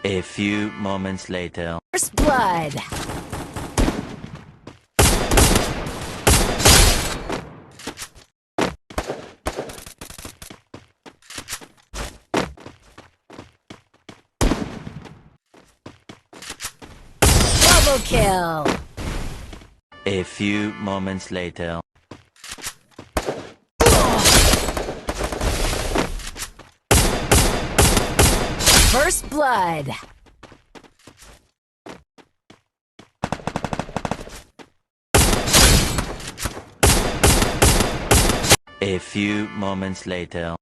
A few moments later. First blood. Double kill. A few moments later. First blood. A few moments later.